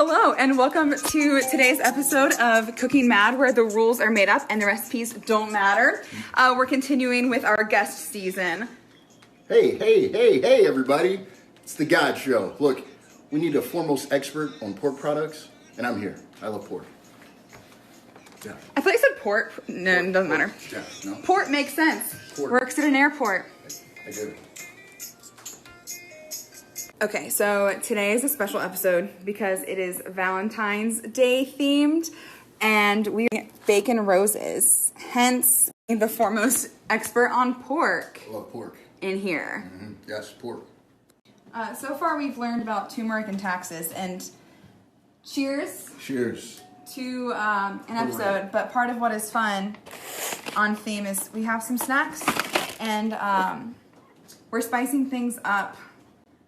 Hello and welcome to today's episode of Cooking Mad, where the rules are made up and the recipes don't matter. We're continuing with our guest season. Hey, everybody. It's the God Show. Look, we need a foremost expert on pork products, and I'm here. I love pork. Yeah. I thought you said port. No, it doesn't matter. Yeah, no. Port makes sense. Port. Works at an airport. I do. Okay, so today is a special episode because it is Valentine's Day themed, and we bacon roses. Hence, the foremost expert on pork. I love pork. In here. Mm-hmm. Yes, pork. So far, we've learned about turmeric and taxes, and cheers to an episode. But part of what is fun on theme is we have some snacks, and we're spicing things up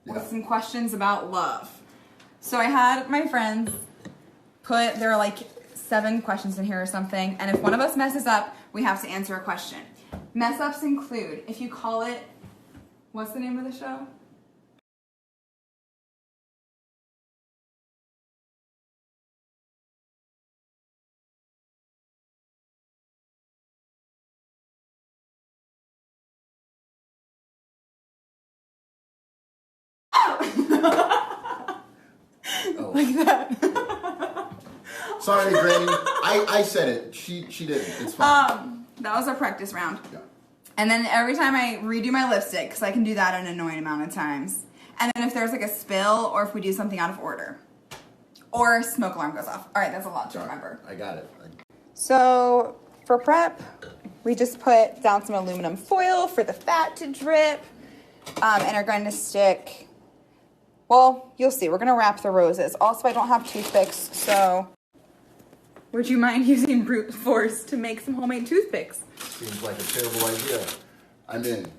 with some questions about love. So I had my friends there are like 7 questions in here or something, and if one of us messes up, we have to answer a question. Mess ups include, if you call it, what's the name of the show? Like that. Sorry, Granny. I said it. She didn't. It's fine. That was our practice round. Yeah. And then every time I redo my lipstick, because I can do that an annoying amount of times. And then if there's like a spill, or if we do something out of order, or smoke alarm goes off. All right, that's a lot to remember. I got it. So for prep, we just put down some aluminum foil for the fat to drip, and are going to stick. Well, you'll see. We're going to wrap the roses. Also, I don't have toothpicks, so would you mind using brute force to make some homemade toothpicks? Seems like a terrible idea. I'm in.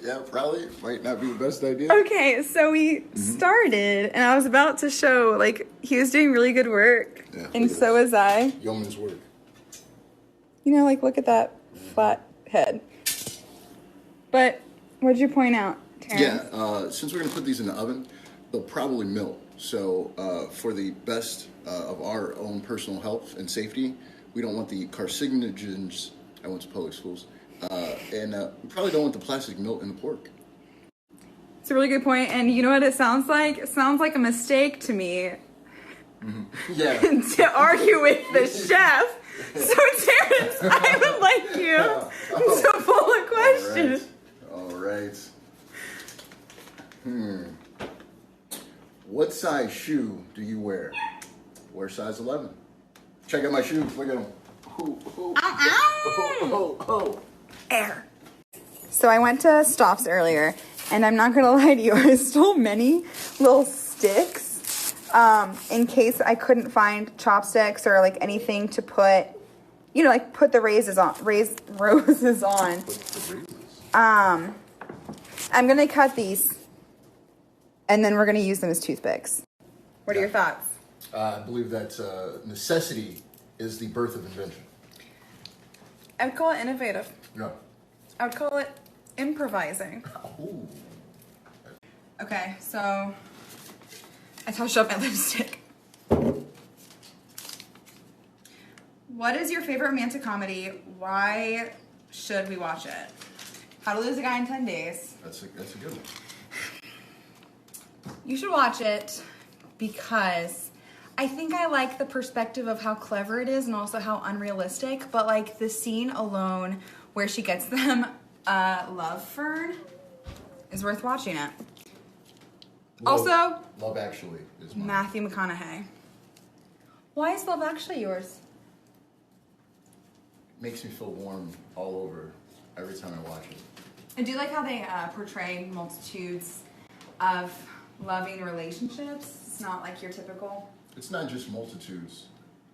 Yeah, probably. Might not be the best idea. Okay, so we started, and I was about to show, like, he was doing really good work, and so was I. Yeoman's work. You know, like, look at that flat head. But what'd you point out, Terrance? Yeah, since we're going to put these in the oven, they'll probably melt. So for the best of our own personal health and safety, we don't want the carcinogens. I went to public schools. And we probably don't want the plastic melt in the pork. It's a really good point. And you know what it sounds like? It sounds like a mistake to me. Mm-hmm. Yeah. To argue with the chef. So, Terrance, I would like you to pull a question. All right. What size shoe do you wear? Wear size 11. Check out my shoes. Look at them. Air. So I went to Stops earlier, and I'm not going to lie to you, I stole many little sticks in case I couldn't find chopsticks or like anything to put, put the roses on. I'm going to cut these, and then we're going to use them as toothpicks. What are your thoughts? I believe that necessity is the birth of invention. I would call it innovative. Yeah. I would call it improvising. Ooh. Okay, so I touched up my lipstick. What is your favorite romantic comedy? Why should we watch it? How to Lose a Guy in 10 Days. That's a good one. You should watch it because I think I like the perspective of how clever it is and also how unrealistic, but like the scene alone where she gets them love fern is worth watching it. Also, Love Actually is mine. Matthew McConaughey. Why is Love Actually yours? Makes me feel warm all over every time I watch it. I do like how they portray multitudes of loving relationships. It's not like your typical. It's not just multitudes.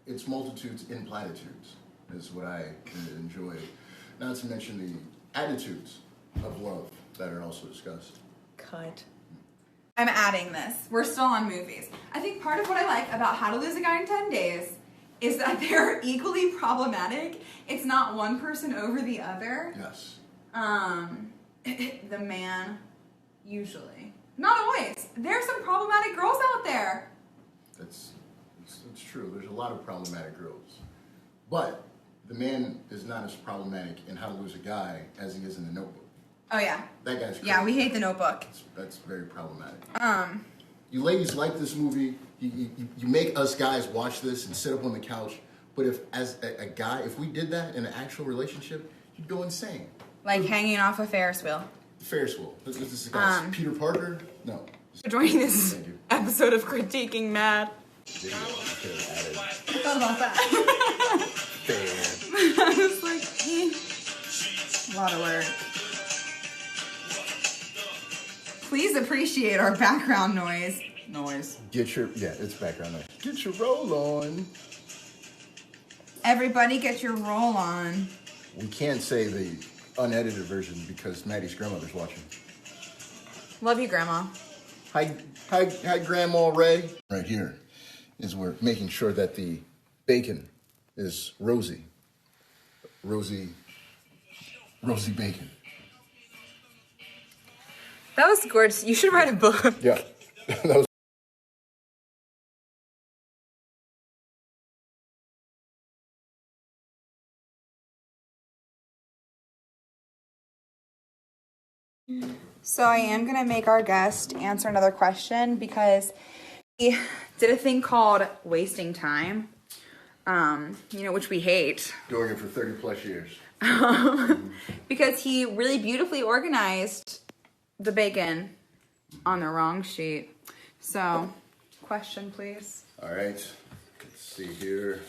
It's multitudes in platitudes is what I enjoy. Not to mention the attitudes of love that are also discussed. Cut. I'm adding this. We're still on movies. I think part of what I like about How to Lose a Guy in 10 Days is that they're equally problematic. It's not one person over the other. Yes. The man, usually. Not always. There's some problematic girls out there. That's true. There's a lot of problematic girls. But the man is not as problematic in How to Lose a Guy as he is in The Notebook. Oh, yeah. That guy's crazy. Yeah, we hate The Notebook. That's very problematic. You ladies like this movie. You make us guys watch this and sit up on the couch. But if, as a guy, if we did that in an actual relationship, you'd go insane. Like hanging off a Ferris wheel. Ferris wheel. This is the guy. Peter Parker? No. For joining this episode of Critiquing Mad. I thought about that. I was like, a lot of work. Please appreciate our background noise. It's background noise. Get your roll on. Everybody get your roll on. We can't say the unedited version because Maddie's grandmother's watching. Love you, Grandma. Hi, Grandma Ray. Right here is we're making sure that the bacon is rosy. Rosy bacon. That was gorgeous. You should write a book. Yeah. That was. So I am going to make our guest answer another question because he did a thing called wasting time, which we hate. Doing it for 30 plus years. Because he really beautifully organized the bacon on the wrong sheet. So, question, please. All right. Let's see here.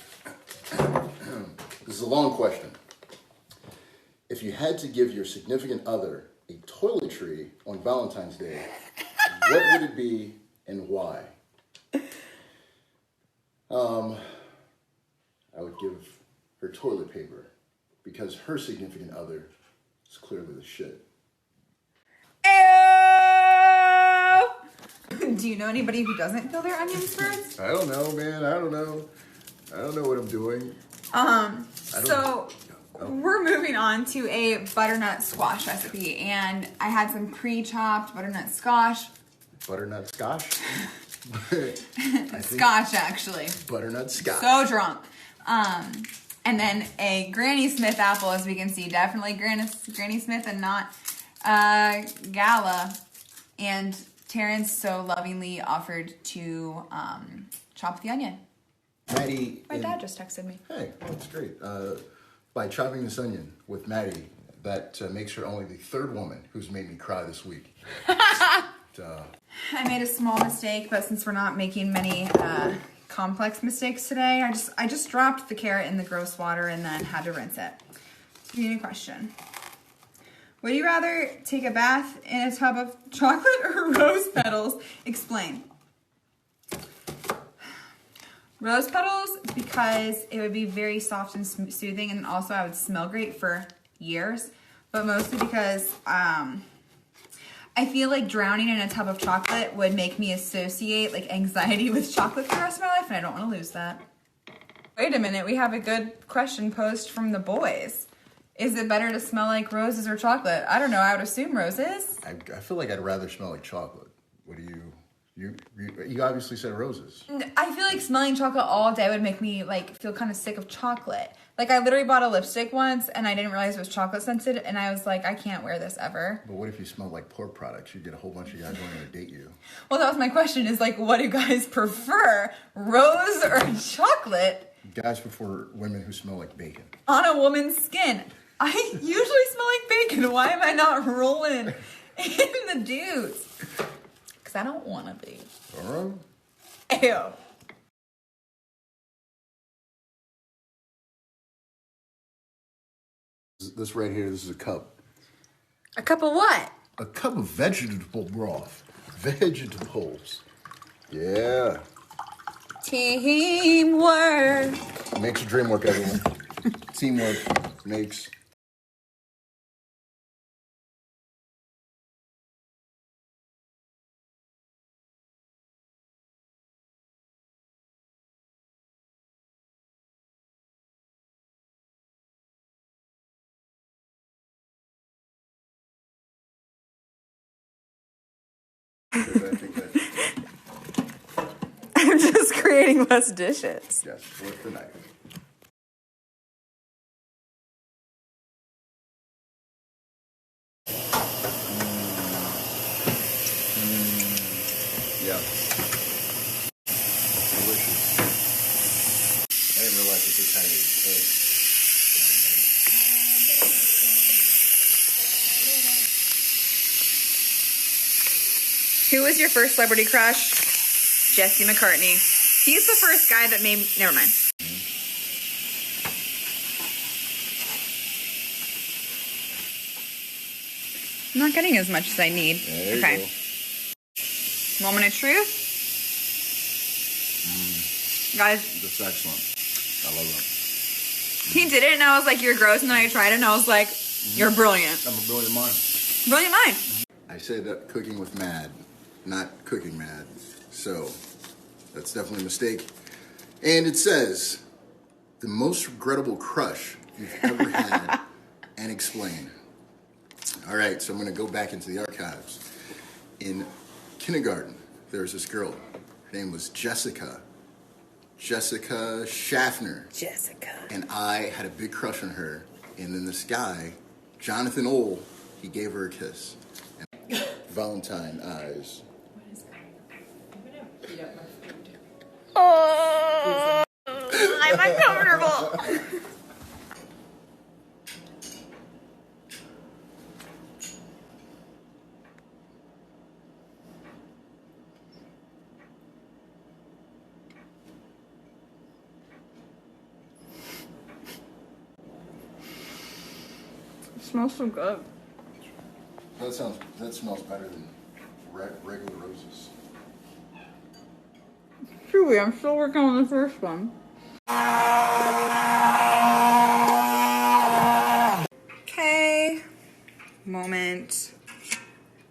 This is a long question. If you had to give your significant other a toiletry on Valentine's Day, what would it be and why? I would give her toilet paper because her significant other is clearly the shit. Ew! Do you know anybody who doesn't peel their onions first? I don't know, man. I don't know what I'm doing. We're moving on to a butternut squash recipe, and I had some pre-chopped butternut squash. Butternut squash? Scotch, actually. Butternut scotch. So drunk. And then a Granny Smith apple, as we can see. Definitely Granny Smith and not Gala. And Terrance so lovingly offered to chop the onion. Maddie. My dad just texted me. Hey, that's great. By chopping this onion with Maddie, that makes her only the third woman who's made me cry this week. I made a small mistake, but since we're not making many complex mistakes today, I just dropped the carrot in the gross water and then had to rinse it. So you need a question. Would you rather take a bath in a tub of chocolate or rose petals? Explain. Rose petals, because it would be very soft and soothing, and also I would smell great for years. But mostly because I feel like drowning in a tub of chocolate would make me associate like anxiety with chocolate for the rest of my life, and I don't want to lose that. Wait a minute, we have a good question posed from the boys. Is it better to smell like roses or chocolate? I don't know, I would assume roses. I feel like I'd rather smell like chocolate. What do you... You obviously said roses. I feel like smelling chocolate all day would make me like feel kind of sick of chocolate. Like I literally bought a lipstick once and I didn't realize it was chocolate scented and I was like, I can't wear this ever. But what if you smelled like pork products? You'd get a whole bunch of guys wanting to date you. Well, that was my question is like, what do guys prefer? Rose or chocolate? Guys prefer women who smell like bacon. On a woman's skin. I usually smell like bacon. Why am I not rolling in the dudes? I don't want to be. All right. Ew. This right here, this is a cup. A cup of what? A cup of vegetable broth. Vegetables. Yeah. Teamwork. Makes a dream work, everyone. Teamwork makes I'm just creating less dishes. Yes, with the knife. Yeah. Delicious. I didn't realize that this had Who was your first celebrity crush? Jesse McCartney. He's the first guy that made... Never mind. I'm not getting as much as I need. There you okay. Go. Moment of truth. Guys. That's excellent. I love that. He did it and I was like, you're gross. And then I tried it and I was like, you're brilliant. I'm a brilliant mind. Brilliant mind. I said that cooking with mad, not cooking mad. So that's definitely a mistake. And it says, the most regrettable crush you've ever had and explain. All right, so I'm going to go back into the archives. In kindergarten, there was this girl. Her name was Jessica Schaffner. Jessica. And I had a big crush on her. And then this guy, Jonathan Ohl, he gave her a kiss. And Valentine eyes. What is that? Oh, I'm uncomfortable. It smells so good. That smells better than regular roses. Truly, I'm still working on the first one. Okay. Moment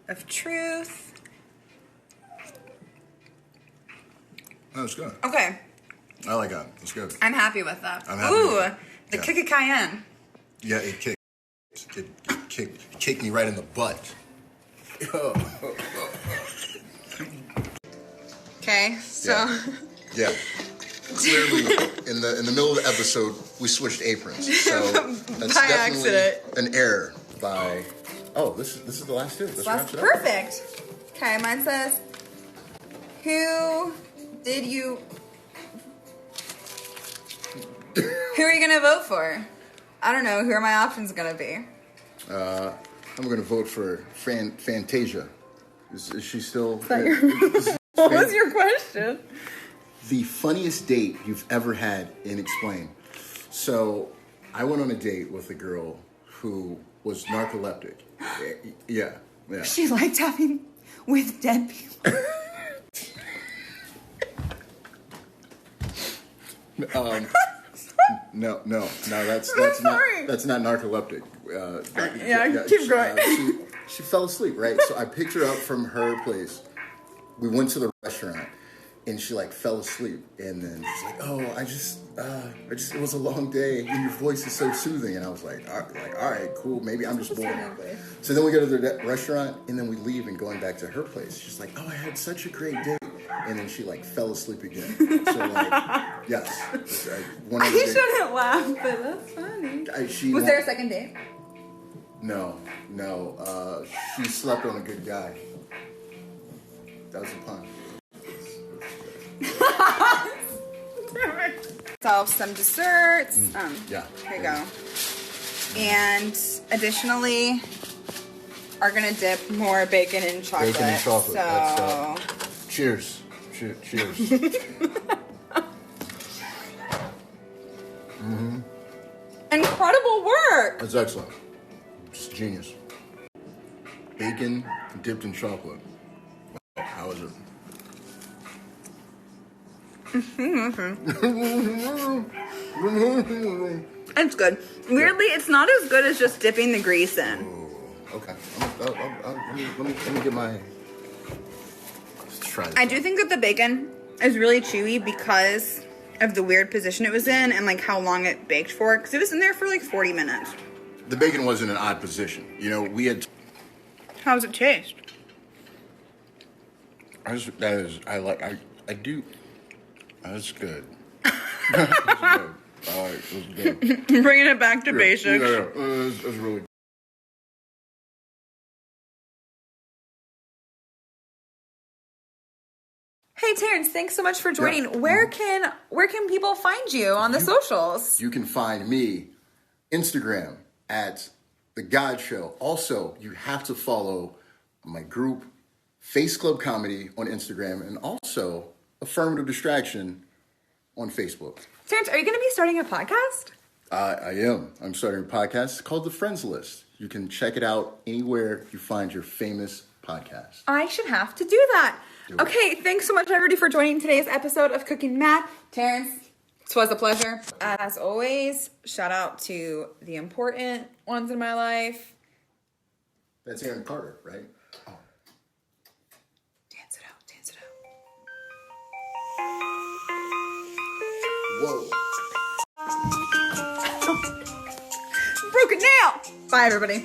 of truth. Oh, it's good. Okay. I like that. It's good. I'm happy with that. I'm happy Ooh, with the yeah. kick of cayenne. Yeah, it kicked me right in the butt. Okay, so yeah. Clearly, in the middle of the episode, we switched aprons. So that's by definitely accident. an error by. Oh, this is the last two. That's perfect. Okay, mine says, who are you gonna vote for? I don't know. Who are my options gonna be? I'm gonna vote for Fantasia. Is she still? What was your question? The funniest date you've ever had in Explain. So, I went on a date with a girl who was narcoleptic. Yeah. She liked having with dead people. No, that's not narcoleptic. Keep going. She fell asleep, right? So I picked her up from her place. We went to the restaurant, and she fell asleep. And then she's like, "Oh, I just it was a long day, and your voice is so soothing." And I was like, all right, cool. Maybe I'm just bored." So then we go to the restaurant, and then we leave and going back to her place. She's like, "Oh, I had such a great day." And then she fell asleep again. So yes. I shouldn't laugh, but that's funny. Was there a second date? No. She slept on a good guy. That was a pun. So some desserts. Yeah. Here you go. And additionally, are gonna dip more bacon in chocolate. Bacon and chocolate. So cheers. Cheers. Incredible work. That's excellent. It's genius. Bacon dipped in chocolate. How is it? It's good. Weirdly, it's not as good as just dipping the grease in. Oh, okay. Let me get my. Let's try this. I do think that the bacon is really chewy because of the weird position it was in and how long it baked for. Because it was in there for 40 minutes. The bacon was in an odd position. We had. How does it taste? I do. That's good. That's good. All right, that's good. Bringing it back to basics. Yeah, that's really good. Hey Terrance, thanks so much for joining. Yeah. Where can people find you on the socials? You can find me Instagram at The God Show. Also, you have to follow my group Face Club Comedy on Instagram and also Affirmative Distraction on Facebook. Terrance, are you going to be starting a podcast? I am. I'm starting a podcast called The Friends List. You can check it out anywhere you find your famous podcast. I should have to do that. Okay, thanks so much, everybody, for joining today's episode of Cooking Matt. Terrance, this was a pleasure. As always, shout out to the important ones in my life. That's Aaron Carter, right? Oh. Dance it out, dance it out. Whoa. Broke it now. Bye, everybody.